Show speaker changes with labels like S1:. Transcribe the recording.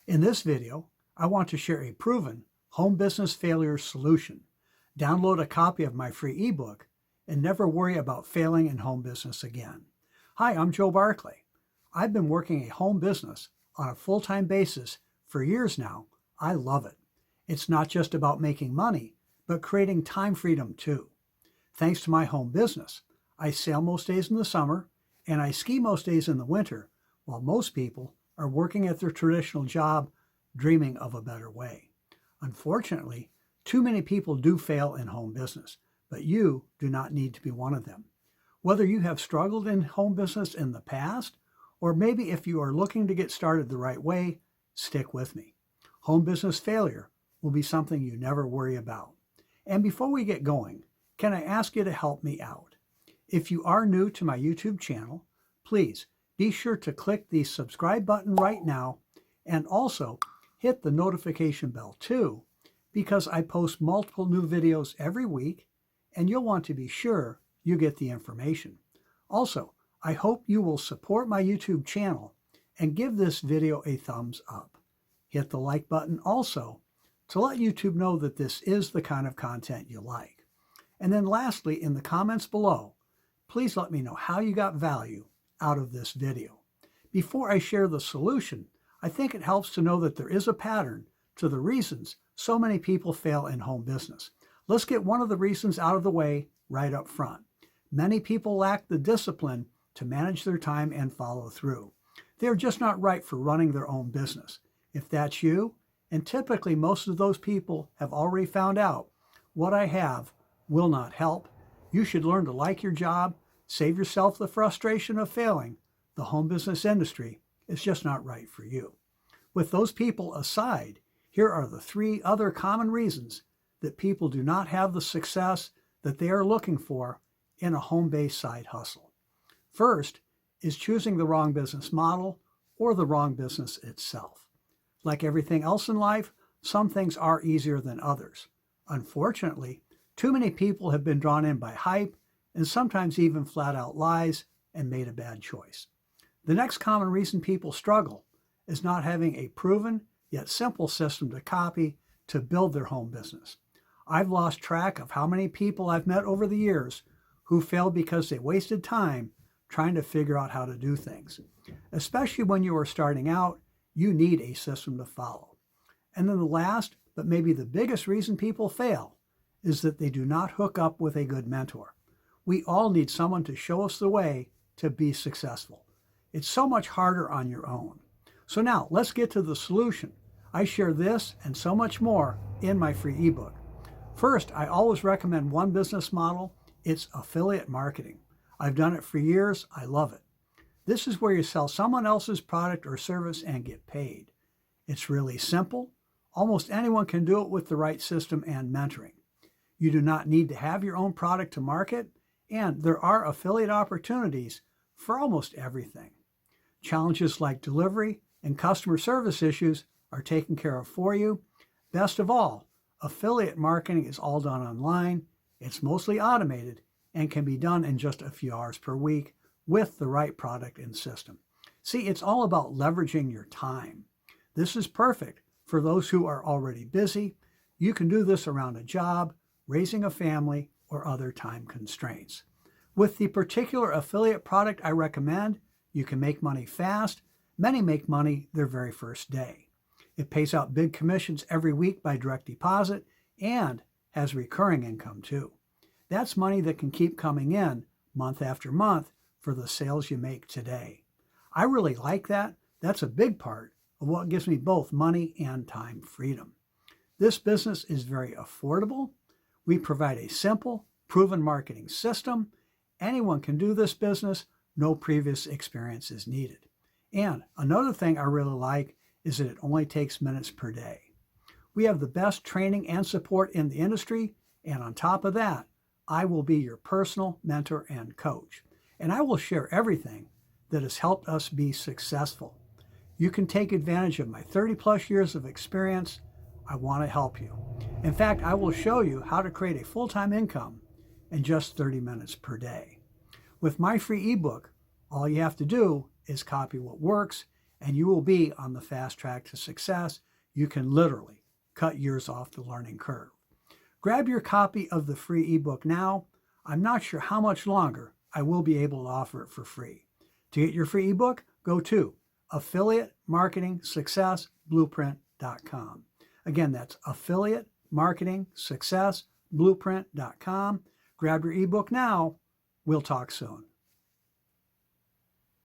S1: In this video, I want to share a proven home business failure solution. Download a copy of my free ebook and never worry about failing in home business again. Hi, I'm Joe Barclay. I've been working a home business on a full-time basis for years now. I love it. It's not just about making money, but creating time freedom too. Thanks to my home business, I sail most days in the summer and I ski most days in the winter, while most people are working at their traditional job, dreaming of a better way. Unfortunately, too many people do fail in home business, but you do not need to be one of them. Whether you have struggled in home business in the past, or maybe if you are looking to get started the right way, stick with me. Home business failure will be something you never worry about. And before we get going, can I ask you to help me out? If you are new to my YouTube channel, please be sure to click the subscribe button right now and also hit the notification bell too, because I post multiple new videos every week and you'll want to be sure you get the information. Also, I hope you will support my YouTube channel and give this video a thumbs up. Hit the like button also to let YouTube know that this is the kind of content you like. And then lastly, in the comments below, please let me know how you got value out of this video. Before I share the solution, I think it helps to know that there is a pattern to the reasons so many people fail in home business. Let's get one of the reasons out of the way right up front. Many people lack the discipline to manage their time and follow through. They're just not right for running their own business. If that's you, and typically most of those people have already found out what I have will not help, you should learn to like your job, save yourself the frustration of failing. The home business industry is just not right for you. With those people aside, here are the 3 other common reasons that people do not have the success that they are looking for in a home-based side hustle. First is choosing the wrong business model or the wrong business itself. Like everything else in life, some things are easier than others. Unfortunately, too many people have been drawn in by hype and sometimes even flat-out lies and made a bad choice. The next common reason people struggle is not having a proven yet simple system to copy to build their home business. I've lost track of how many people I've met over the years who failed because they wasted time trying to figure out how to do things. Especially when you are starting out, you need a system to follow. And then the last, but maybe the biggest reason people fail is that they do not hook up with a good mentor. We all need someone to show us the way to be successful. It's so much harder on your own. So now let's get to the solution. I share this and so much more in my free ebook. First, I always recommend one business model. It's affiliate marketing. I've done it for years. I love it. This is where you sell someone else's product or service and get paid. It's really simple. Almost anyone can do it with the right system and mentoring. You do not need to have your own product to market, and there are affiliate opportunities for almost everything. Challenges like delivery and customer service issues are taken care of for you. Best of all, affiliate marketing is all done online. It's mostly automated and can be done in just a few hours per week with the right product and system. See, it's all about leveraging your time. This is perfect for those who are already busy. You can do this around a job, raising a family, or other time constraints. With the particular affiliate product I recommend, you can make money fast. Many make money their very first day. It pays out big commissions every week by direct deposit and has recurring income too. That's money that can keep coming in month after month for the sales you make today. I really like that. That's a big part of what gives me both money and time freedom. This business is very affordable. We provide a simple, proven marketing system. Anyone can do this business. No previous experience is needed. And another thing I really like is that it only takes minutes per day. We have the best training and support in the industry, and on top of that, I will be your personal mentor and coach. And I will share everything that has helped us be successful. You can take advantage of my 30+ years of experience. I want to help you. In fact, I will show you how to create a full-time income in just 30 minutes per day. With my free ebook, all you have to do is copy what works and you will be on the fast track to success. You can literally cut years off the learning curve. Grab your copy of the free ebook now. I'm not sure how much longer I will be able to offer it for free. To get your free ebook, go to affiliatemarketingsuccessblueprint.com. Again, that's affiliatemarketingsuccessblueprint.com. Grab your ebook now. We'll talk soon.